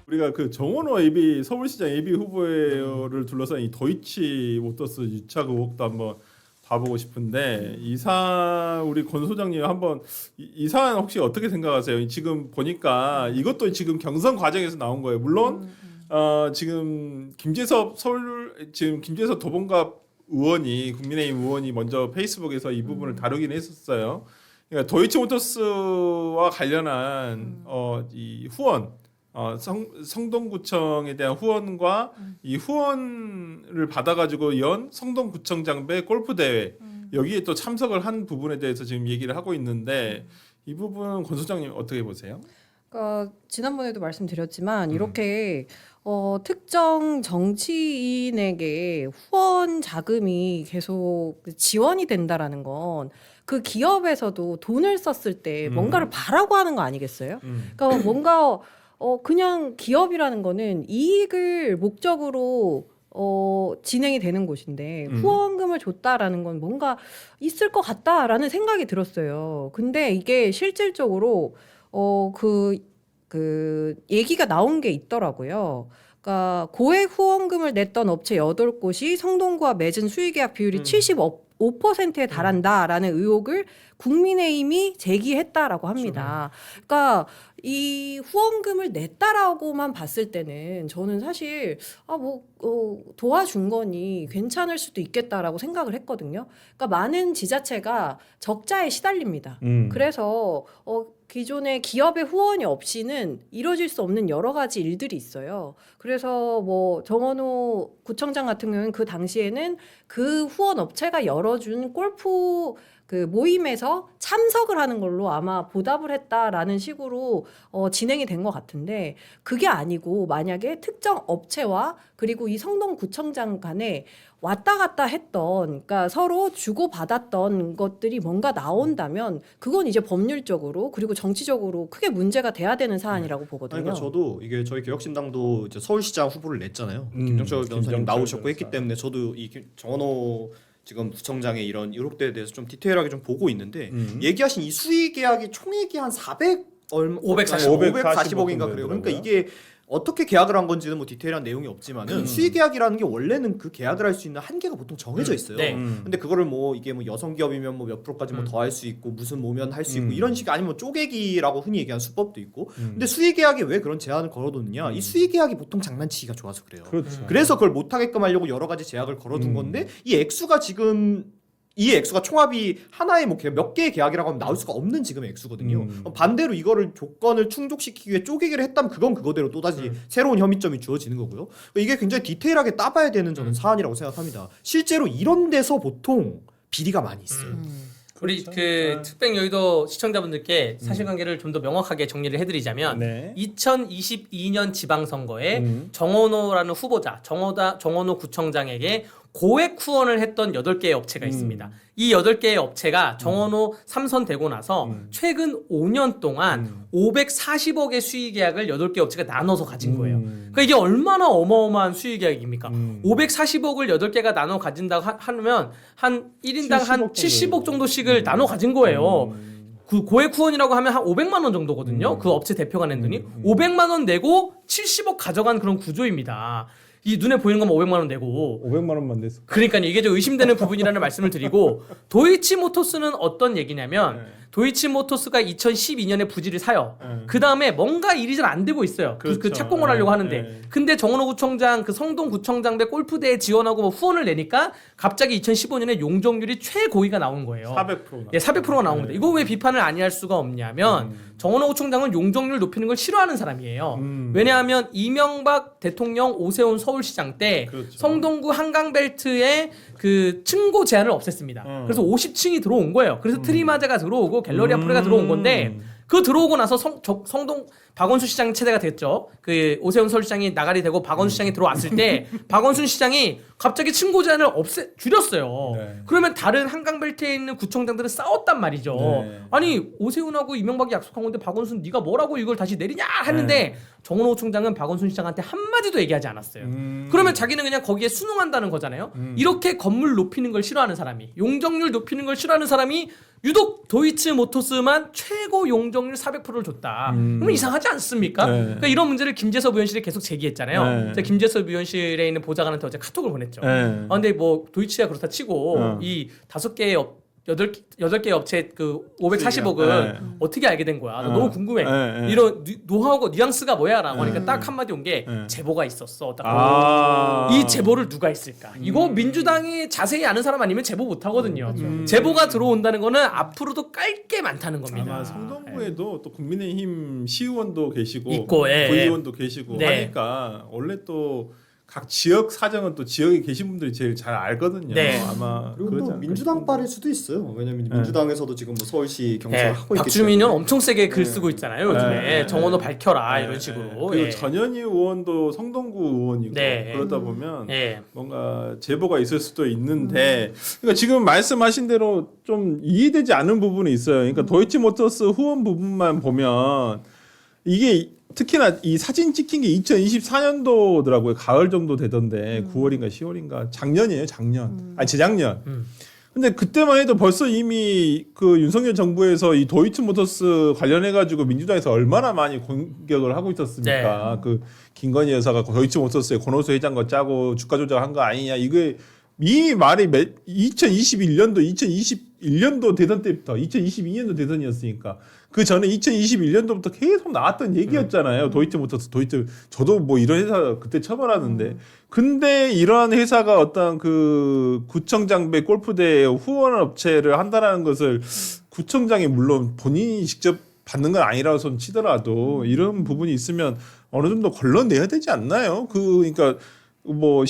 우리가 그 정원호 AB 서울시장 AB 후보를 둘러싼 이 도이치모터스 유착 의혹도 한번 봐보고 싶은데 우리 권 소장님 한번 이 사안 혹시 어떻게 생각하세요? 지금 보니까 이것도 지금 경선 과정에서 나온 거예요. 물론 지금 김재섭 도봉갑 의원이 국민의힘 의원이 먼저 페이스북에서 이 부분을 다루긴 했었어요. 그러니까 도이치모터스와 관련한 이 후원 성동구청에 대한 후원과 이 후원을 받아가지고 연 성동구청장배 골프 대회 여기에 또 참석을 한 부분에 대해서 지금 얘기를 하고 있는데 이 부분 권 소장님 어떻게 보세요? 그러니까 지난번에도 말씀드렸지만 이렇게 특정 정치인에게 후원 자금이 계속 지원이 된다라는 건 그 기업에서도 돈을 썼을 때 뭔가를 바라고 하는 거 아니겠어요? 그러니까 뭔가 그냥 기업이라는 거는 이익을 목적으로 진행이 되는 곳인데 후원금을 줬다라는 건 뭔가 있을 것 같다라는 생각이 들었어요. 근데 이게 실질적으로 그 얘기가 나온 게 있더라고요. 그러니까 고액 후원금을 냈던 업체 8곳이 성동구와 맺은 수의계약 비율이 75%에 달한다라는 의혹을 국민의힘이 제기했다라고 합니다. 그러니까 이 후원금을 냈다라고만 봤을 때는 저는 사실 도와준 거니 괜찮을 수도 있겠다라고 생각을 했거든요. 그러니까 많은 지자체가 적자에 시달립니다. 그래서 기존의 기업의 후원이 없이는 이루어질 수 없는 여러 가지 일들이 있어요. 그래서 뭐 정원호 구청장 같은 경우는 그 당시에는 그 후원 업체가 열어준 골프 그 모임에서 참석을 하는 걸로 아마 보답을 했다라는 식으로 진행이 된 것 같은데 그게 아니고 만약에 특정 업체와 그리고 이 성동구청장 간에 왔다 갔다 했던 그러니까 서로 주고받았던 것들이 뭔가 나온다면 그건 이제 법률적으로 그리고 정치적으로 크게 문제가 돼야 되는 사안이라고 보거든요. 그러니까 저도 이게 저희 개혁신당도 이제 서울시장 후보를 냈잖아요. 김정철 변호사님 나오셨고 했기 때문에 저도 이 정원호 지금 구청장의 이런 의혹들에 대해서 좀 디테일하게 좀 보고 있는데 얘기하신 이 수의 계약이 총액이 한 540억인가 그래요. 그러니까 이게 어떻게 계약을 한 건지는 뭐 디테일한 내용이 없지만은 수의 계약이라는 게 원래는 그 계약을 할 수 있는 한계가 보통 정해져 있어요. 근데 그거를 뭐 이게 뭐 여성 기업이면 뭐 몇 프로까지 뭐 더 할 수 있고 무슨 모면 할 수 있고 이런 식 아니면 뭐 쪼개기라고 흔히 얘기하는 수법도 있고. 근데 수의 계약에 왜 그런 제한을 걸어뒀느냐? 이 수의 계약이 보통 장난치기가 좋아서 그래요. 그래서 그걸 못 하게끔 하려고 여러 가지 제약을 걸어둔 건데 이 액수가 지금 이 액수가 총합이 하나의 뭐 몇 개의 계약이라고 하면 나올 수가 없는 지금의 액수거든요. 반대로 이거를 조건을 충족시키기 위해 쪼개기를 했다면 그건 그거대로 또다시 새로운 혐의점이 주어지는 거고요. 이게 굉장히 디테일하게 따봐야 되는 저는 사안이라고 생각합니다. 실제로 이런 데서 보통 비리가 많이 있어요. 우리 그 특백 여의도 시청자분들께 사실관계를 좀 더 명확하게 정리를 해드리자면 2022년 지방선거에 정원호라는 후보자 정원호 구청장에게 고액 후원을 했던 8개의 업체가 있습니다. 이 8개의 업체가 정원호 3선 되고 나서 최근 5년 동안 540억의 수의 계약을 8개 업체가 나눠서 가진 거예요. 그러니까 이게 얼마나 어마어마한 수의 계약입니까? 540억을 8개가 나눠 가진다고 하면 한 1인당 한 70억 정도씩을 나눠 가진 거예요. 그 고액 후원이라고 하면 한 500만 원 정도거든요. 그 업체 대표가 낸 돈이 500만 원 내고 70억 가져간 그런 구조입니다. 이 눈에 보이는 것만 500만 원 내고 500만 원만 냈어. 그러니까 이게 좀 의심되는 부분이라는 말씀을 드리고 도이치모터스는 어떤 얘기냐면 도이치모터스가 2012년에 부지를 사요. 그 다음에 뭔가 일이 잘 안 되고 있어요. 그 착공을 하려고 하는데 근데 정원호 구청장 그 성동구청장배 골프대에 지원하고 뭐 후원을 내니까 갑자기 2015년에 용적률이 최고위가 나온 거예요. 400%. 예, 400%가 나온 겁니다. 이거 왜 비판을 아니할 수가 없냐면 정원호 구청장은 용적률 높이는 걸 싫어하는 사람이에요. 왜냐하면 이명박 대통령 오세훈 서울시장 때 성동구 한강벨트에 그 층고 제한을 없앴습니다. 그래서 50층이 들어온 거예요. 그래서 트리마자가 들어오고 갤러리아 프레가 들어온 건데 그 들어오고 나서 성동 박원순 시장 체제가 됐죠. 그 오세훈 서울시장이 나가리 되고 박원순 시장이 들어왔을 때 박원순 시장이 갑자기 층고 제한을 줄였어요. 네. 그러면 다른 한강벨트에 있는 구청장들은 싸웠단 말이죠. 네. 아니 오세훈하고 이명박이 약속한 건데 박원순 네가 뭐라고 이걸 다시 내리냐 했는데 네. 정원호 총장은 박원순 시장한테 한마디도 얘기하지 않았어요. 그러면 자기는 그냥 거기에 순응한다는 거잖아요. 이렇게 건물 높이는 걸 싫어하는 사람이, 용적률 높이는 걸 싫어하는 사람이 유독 도이치모터스만 최고 용적률 400%를 줬다. 그러면 이상하지 않습니까? 네. 그러니까 이런 문제를 김재섭 의원실에 계속 제기했잖아요. 네. 제가 김재섭 의원실에 있는 보좌관한테 어제 카톡을 보냈죠. 네. 근데 뭐 도이치가 그렇다 치고 이 5개의 8개 업체 그 540억은 네. 어떻게 알게 된 거야? 나 너무 궁금해. 네. 이런 노하우고 뉘앙스가 뭐야? 라고 하니까 딱 한마디 온 게 네. 제보가 있었어. 딱 아. 이 제보를 누가 했을까? 이거 민주당이 자세히 아는 사람 아니면 제보 못 하거든요. 제보가 들어온다는 거는 앞으로도 깔 게 많다는 겁니다. 아마 성동구에도 또 국민의힘 시의원도 계시고 있고, 예, 구의원도 계시고 네. 하니까 원래 또 각 지역 사정은 또 지역에 계신 분들이 제일 잘 알거든요. 네. 아마 그리고 그러지 또 않을까 민주당 싶은데. 빨일 수도 있어요. 왜냐면 민주당에서도 지금 뭐 서울시 경선을 예, 하고 있기 박주민 때문에. 의원 엄청 세게 글 쓰고 있잖아요. 요즘에 네. 정원호 밝혀라 네. 이런 식으로. 그리고 예. 전현희 의원도 성동구 의원이고 네. 그러다 보면 예. 뭔가 제보가 있을 수도 있는데 그러니까 지금 말씀하신 대로 좀 이해되지 않는 부분이 있어요. 그러니까 도이치모터스 후원 부분만 보면 이게 특히나 이 사진 찍힌 게 2024년도더라고요. 가을 정도 되던데 9월인가 10월인가 작년이에요. 작년. 아니 재작년. 근데 그때만 해도 벌써 이미 그 윤석열 정부에서 이 도이치모터스 관련해 가지고 민주당에서 얼마나 많이 공격을 하고 있었습니까? 네. 그 김건희 여사가 도이치모터스의 권오수 회장과 짜고 주가 조작한 거 아니냐 이게 이미 말이 2021년도 대선 때부터 2022년도 대선이었으니까 그 전에 2021년도부터 계속 나왔던 얘기였잖아요. 도이치모터스 저도 뭐 이런 회사 그때 처벌하는데 근데 이러한 회사가 어떤 그 구청장배 골프대회 후원 업체를 한다라는 것을 구청장이 물론 본인이 직접 받는 건 아니라고 손 치더라도 이런 부분이 있으면 어느 정도 걸러내야 되지 않나요? 그러니까 뭐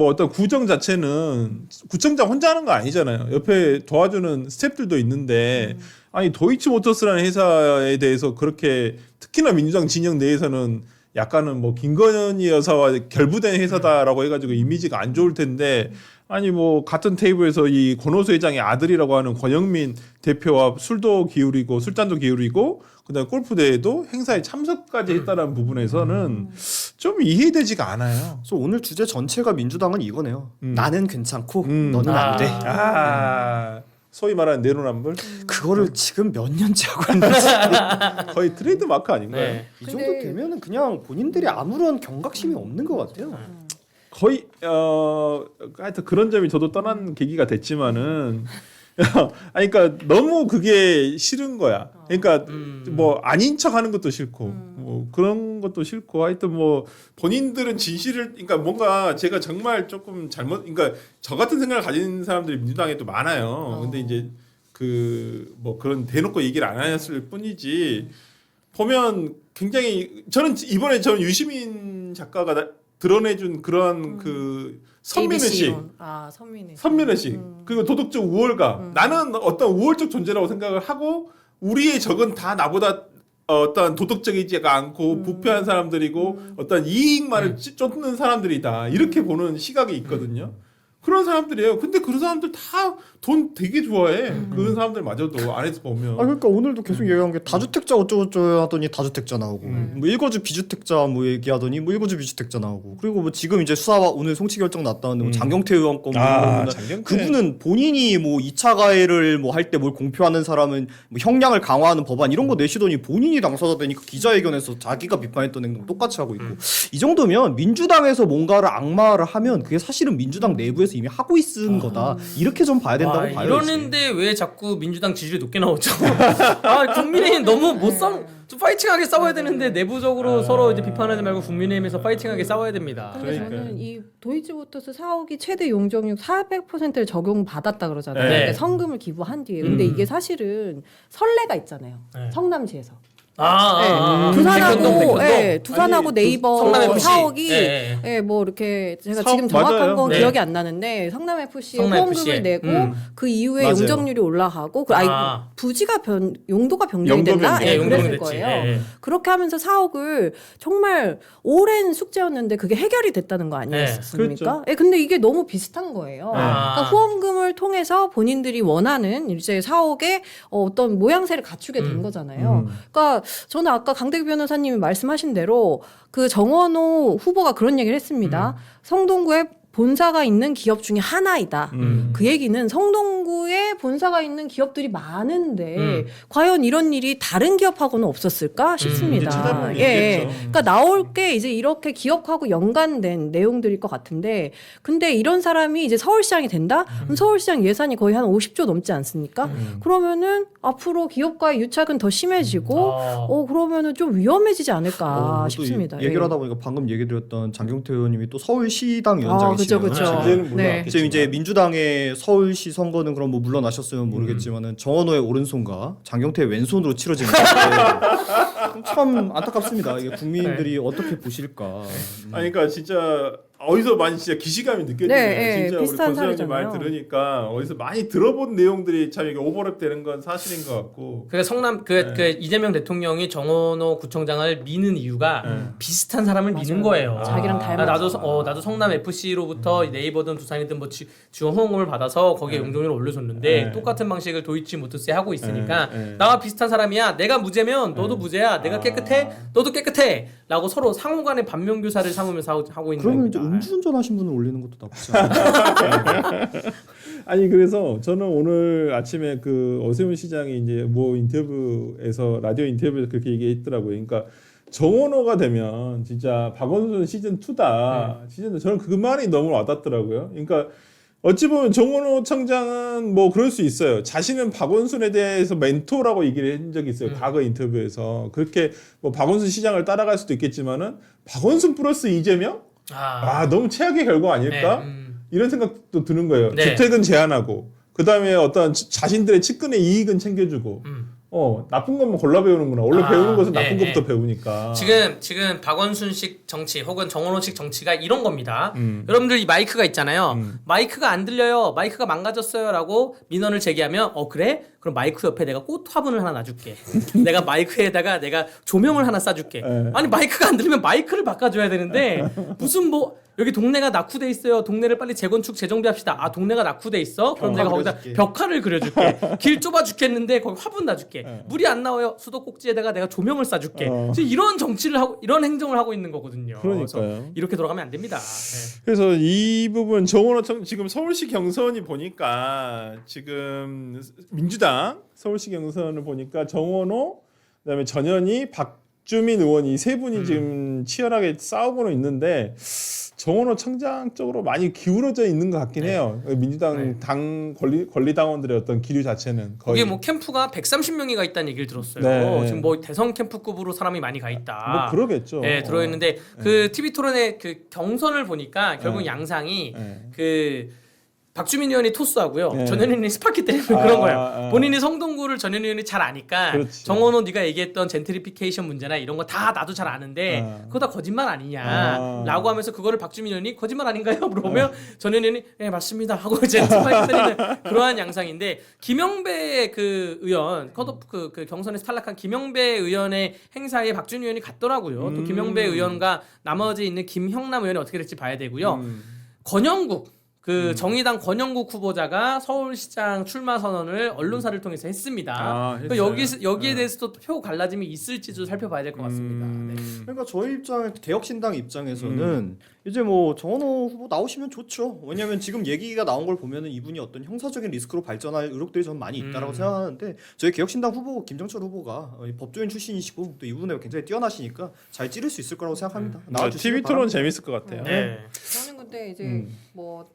어떤 구정 자체는 구청장 혼자 하는 거 아니잖아요. 옆에 도와주는 스태프들도 있는데 아니 도이치모터스라는 회사에 대해서 그렇게 특히나 민주당 진영 내에서는 약간은 뭐 김건희 여사와 결부된 회사다라고 해가지고 이미지가 안 좋을 텐데 아니 뭐 같은 테이블에서 이 권오수 회장의 아들이라고 하는 권영민 대표와 술도 기울이고 술잔도 기울이고 그다음에 골프 대회도 행사에 참석까지 했다는 부분에서는 좀 이해되지가 않아요. 그래서 오늘 주제 전체가 민주당은 이거네요. 나는 괜찮고 너는 안 돼. 소위 말하는 내로남불 그거를 지금 몇 년째 하고 있는지 거의 트레이드 마크 아닌가요? 네. 이 정도 되면은 그냥 본인들이 아무런 경각심이 없는 것 같아요. 거의 하여튼 그런 점이 저도 떠난 계기가 됐지만은 아니 그러니까 너무 그게 싫은 거야. 그러니까 뭐 아닌 척하는 것도 싫고 뭐 그런 것도 싫고 하여튼 뭐 본인들은 진실을 그러니까 뭔가 제가 정말 조금 그러니까 저 같은 생각을 가진 사람들이 민주당에 또 많아요. 근데 이제 그 뭐 그런 대놓고 얘기를 안 하셨을 뿐이지 보면 굉장히 저는 이번에 유시민 작가가 드러내준 그런 그 선민의식 선민의식 그리고 도덕적 우월감 나는 어떤 우월적 존재라고 생각을 하고 우리의 적은 다 나보다 어떤 도덕적이지가 않고 부패한 사람들이고 어떤 이익만을 쫓는 사람들이다 이렇게 보는 시각이 있거든요. 그런 사람들이에요. 근데 그런 사람들 다 돈 되게 좋아해. 그런 사람들마저도 안에서 보면. 그러니까 오늘도 계속 얘기한 게 다주택자 어쩌고저쩌고 하더니 다주택자 나오고 뭐 일거주 비주택자 뭐 얘기하더니 뭐 일거주 비주택자 나오고 그리고 뭐 지금 이제 수사와 오늘 송치 결정 났다는데 뭐 장경태 의원 건 장경태. 그분은 본인이 뭐 2차 가해를 뭐 할 때 뭘 공표하는 사람은 뭐 형량을 강화하는 법안 이런 거 내시더니 본인이 당사자 되니까 기자회견에서 자기가 비판했던 행동 똑같이 하고 있고 이 정도면 민주당에서 뭔가를 악마를 하면 그게 사실은 민주당 내부에서 이미 하고 있는 거다 이렇게 좀 봐야 된다고 봐요. 이러는데 왜 자꾸 민주당 지지율이 높게 나오죠? 국민의힘 너무 못 싸워. 좀 파이팅하게 싸워야 되는데 내부적으로 서로 이제 비판하지 말고 국민의힘에서 파이팅하게 싸워야 됩니다. 근데 그러니까요. 저는 이 도이치모터스 사옥이 최대 용적률 400%를 적용받았다 그러잖아요. 네. 그러니까 성금을 기부한 뒤에. 근데 이게 사실은 선례가 있잖아요. 네. 성남시에서. 두산하고 백현동. 두산하고 아니, 네이버 성남 FC. 사옥이 예. 뭐 이렇게 제가 사옥 지금 정확한 맞아요. 건 네. 기억이 안 나는데 성남 FC에 성남 후원금을 FC 에. 내고 그 이후에 맞아요. 용적률이 올라가고 부지가 용도가 변경이 용도 됐나? 변경. 예, 용도가 그랬을 됐지. 거예요. 예. 그렇게 하면서 사옥을 정말 오랜 숙제였는데 그게 해결이 됐다는 거 아니었습니까? 그렇죠. 예, 근데 이게 너무 비슷한 거예요. 그러니까 후원금을 통해서 본인들이 원하는 이제 사옥의 어떤 모양새를 갖추게 된 거잖아요. 그러니까 저는 아까 강대규 변호사님이 말씀하신 대로 그 정원호 후보가 그런 얘기를 했습니다. 성동구에 본사가 있는 기업 중에 하나이다. 그 얘기는 성동구에 본사가 있는 기업들이 많은데 과연 이런 일이 다른 기업하고는 없었을까 싶습니다. 이제 찾아보면 예. 있겠죠. 그러니까 나올 게 이제 이렇게 기업하고 연관된 내용들일 것 같은데 근데 이런 사람이 이제 서울시장이 된다? 그럼 서울시장 예산이 거의 한 50조 넘지 않습니까? 그러면은 앞으로 기업과의 유착은 더 심해지고 그러면은 좀 위험해지지 않을까 또 싶습니다. 얘기를 예. 하다 보니까 방금 얘기드렸던 장경태 의원님이 또 서울시당 그죠, 위원장이시네요. 그죠. 이제는 네. 지금 이제 민주당의 서울시 선거는 그럼 뭐 물러나셨으면 모르겠지만은 정원호의 오른손과 장경태의 왼손으로 치러지는 건데 참 안타깝습니다. 이게 국민들이 어떻게 보실까. 아니 그러니까 진짜 어디서 많이 진짜 기시감이 느껴지네요. 네, 진짜 우리 비슷한 권소장님 말 사례잖아요. 들으니까 어디서 많이 들어본 내용들이 참 이게 오버랩되는 건 사실인 것 같고. 그 성남 그 이재명 대통령이 정원호 구청장을 미는 이유가 비슷한 사람을 미는 거예요. 자기랑 닮아서. 나도 성남 FC로부터 네이버든 두산이든 뭐 지원 후원금을 받아서 거기에 용적률을 올려줬는데 똑같은 방식을 도이치모터스에 하고 있으니까 나와 비슷한 사람이야. 내가 무죄면 너도 무죄야. 내가 깨끗해. 너도 깨끗해.라고 서로 상호간의 반면 교사를 삼으면서 하고 있는 그러면 겁니다. 이제 음주운전 하신 분을 올리는 것도 나쁘지 않아요. 아니 그래서 저는 오늘 아침에 그 오세훈 시장이 이제 뭐 인터뷰에서 라디오 인터뷰에서 그렇게 얘기했더라고요. 그러니까 정원호가 되면 진짜 박원순 시즌 2다. 시즌 2 저는 그 말이 너무 와닿더라고요. 그러니까 어찌 보면 정원호 청장은 뭐 그럴 수 있어요. 자신은 박원순에 대해서 멘토라고 얘기를 한 적이 있어요. 과거 인터뷰에서 그렇게 뭐 박원순 시장을 따라갈 수도 있겠지만은 박원순 플러스 이재명? 너무 최악의 결과 아닐까? 이런 생각도 드는 거예요. 네. 주택은 제한하고 그 다음에 어떤 자신들의 측근의 이익은 챙겨주고 나쁜 것만 골라 배우는구나. 원래 배우는 것은 나쁜 것부터 배우니까. 지금 박원순식 정치 혹은 정원호식 정치가 이런 겁니다. 여러분들 이 마이크가 있잖아요. 마이크가 안 들려요. 마이크가 망가졌어요라고 민원을 제기하면 그래? 그럼 마이크 옆에 내가 꽃 화분을 하나 놔줄게. 내가 마이크에다가 내가 조명을 하나 쏴줄게. 아니 마이크가 안 들리면 마이크를 바꿔줘야 되는데 무슨 뭐 여기 동네가 낙후돼 있어요. 동네를 빨리 재건축 재정비합시다. 동네가 낙후돼 있어? 그럼 내가 거기다 벽화를 그려줄게. 길 좁아 죽겠는데 거기 화분 놔줄게. 물이 안 나와요. 수도꼭지에다가 내가 조명을 쏴줄게. 지금 이런 정치를 하고 이런 행정을 하고 있는 거거든요. 그러니까요. 그래서 이렇게 돌아가면 안 됩니다. 네. 그래서 이 부분 정원호 지금 서울시 경선이 보니까 지금 민주당 서울시 경선을 보니까 정원호 그다음에 전현희 박주민 의원이 세 분이 지금 치열하게 싸우고는 있는데 정원호 청장 쪽으로 많이 기울어져 있는 것 같긴 해요. 민주당 당 권리당원들의 어떤 기류 자체는 거의 거기에 뭐 캠프가 130명이가 있다는 얘기를 들었어요. 네. 지금 뭐 대선 캠프급으로 사람이 많이 가 있다. 뭐 그러겠죠. 네, 들어있는데 그 TV 토론의 그 경선을 보니까 결국 양상이 그 박주민 의원이 토스하고요. 전현희 의원이 스파키 때리는 그런 거예요. 본인이 성동구를 전현희 의원이 잘 아니까 그렇지. 정원호 네가 얘기했던 젠트리피케이션 문제나 이런 거 다 나도 잘 아는데 그거 다 거짓말 아니냐라고 하면서 그거를 박주민 의원이 거짓말 아닌가요? 물어보면 전현희 의원이 네 맞습니다 하고 이제 스파키 때리는 그러한 양상인데 김영배 그 의원 컷오프 그 경선에서 탈락한 김영배 의원의 행사에 박주민 의원이 갔더라고요. 또 김영배 의원과 나머지 있는 김형남 의원이 어떻게 될지 봐야 되고요. 권영국 그 정의당 권영국 후보자가 서울시장 출마 선언을 언론사를 통해서 했습니다. 했어요? 여기에 대해서도 표 갈라짐이 있을지도 살펴봐야 될 것 같습니다. 네. 그러니까 저희 입장에 개혁신당 입장에서는 이제 뭐 정원호 후보 나오시면 좋죠. 왜냐하면 지금 얘기가 나온 걸 보면은 이분이 어떤 형사적인 리스크로 발전할 의혹들이 전 많이 있다라고 생각하는데 저희 개혁신당 후보 김정철 후보가 법조인 출신이시고 또 이 부분에 굉장히 뛰어나시니까 잘 찌를 수 있을 거라고 생각합니다. 나와주시면 TV 토론 재밌을 것 같아요. 네. 저는 근데 이제 뭐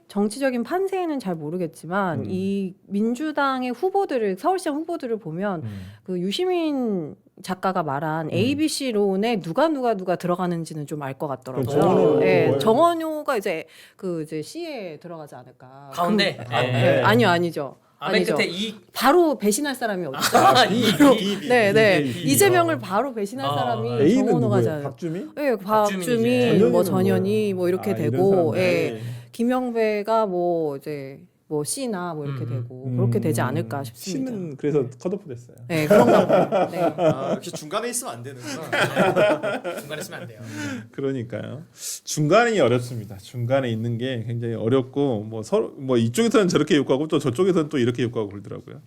정치적인 판세는 잘 모르겠지만 이 민주당의 후보들을 서울시장 후보들을 보면 그 유시민 작가가 말한 ABC론에 누가 들어가는지는 좀 알 것 같더라고요. 정원호 예, 정원호가 이제 그 이제 C에 들어가지 않을까. 가운데? 아니요, 아니죠. 맨 아니죠. 끝에 이 바로 배신할 사람이 어딨어요? 아, 네, 네. 이. 이재명을 바로 배신할 사람이 A는 정원호가 누구예요? 잖아요. 박주민? 네, 박주민, 박주민이지. 뭐 전현희는 전현희 뭐 이렇게 아, 이런 되고, 사람들. 예. 김영배가 뭐 이제 뭐 C나 뭐 이렇게 되고 그렇게 되지 않을까 싶습니다. C는 그래서 컷오프 됐어요. 네, 그런가 봐요. 네. 아, 역시 중간에 있으면 안 되는구나. 중간에 쓰면 안 돼요. 그러니까요. 중간이 어렵습니다. 중간에 있는 게 굉장히 어렵고 뭐 서로 뭐 이쪽에서는 저렇게 욕하고 또 저쪽에서는 또 이렇게 욕하고 그러더라고요.